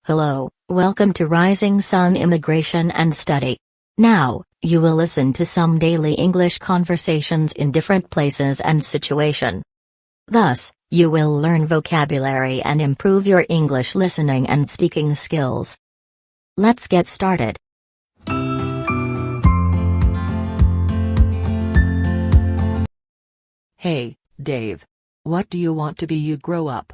Hello, welcome to Rising Sun Immigration and Study. Now, you will listen to some daily English conversations in different places and situation. Thus, you will learn vocabulary and improve your English listening and speaking skills. Let's get started. Hey, Dave. What do you want to be you grow up?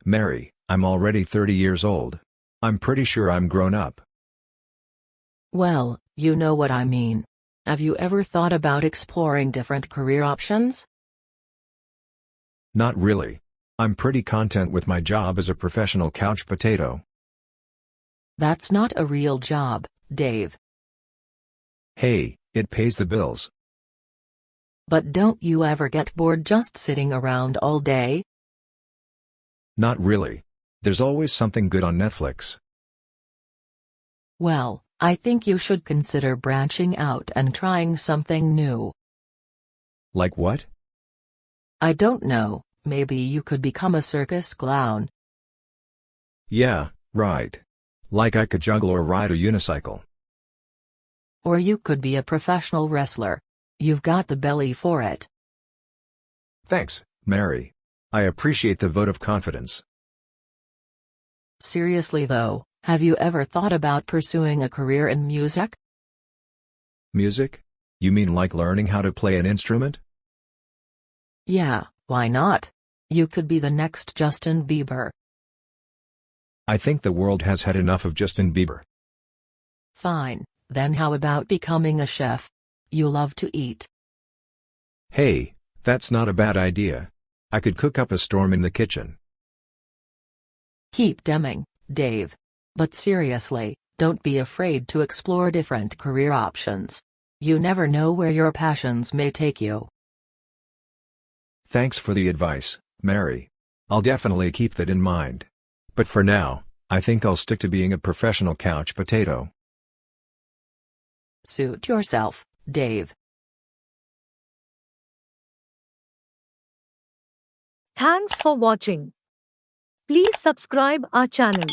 Mary, I'm already 30 years old. I'm pretty sure I'm grown up. Well, you know what I mean. Have you ever thought about exploring different career options? Not really. I'm pretty content with my job as a professional couch potato. That's not a real job, Dave. Hey, it pays the bills. But don't you ever get bored just sitting around all day? Not really. There's always something good on Netflix. Well, I think you should consider branching out and trying something new. Like what? I don't know, maybe you could become a circus clown. Yeah, right. Like I could juggle or ride a unicycle. Or you could be a professional wrestler. You've got the belly for it. Thanks, Mary. I appreciate the vote of confidence. Seriously though, have you ever thought about pursuing a career in music? Music? You mean like learning how to play an instrument? Yeah, why not? You could be the next Justin Bieber. I think the world has had enough of Justin Bieber. Fine, then how about becoming a chef? You love to eat. Hey, that's not a bad idea. I could cook up a storm in the kitchen. Keep deming, Dave. But seriously, don't be afraid to explore different career options. You never know where your passions may take you. Thanks for the advice, Mary. I'll definitely keep that in mind. But for now, I think I'll stick to being a professional couch potato. Suit yourself, Dave. Thanks for watching. Please subscribe our channel.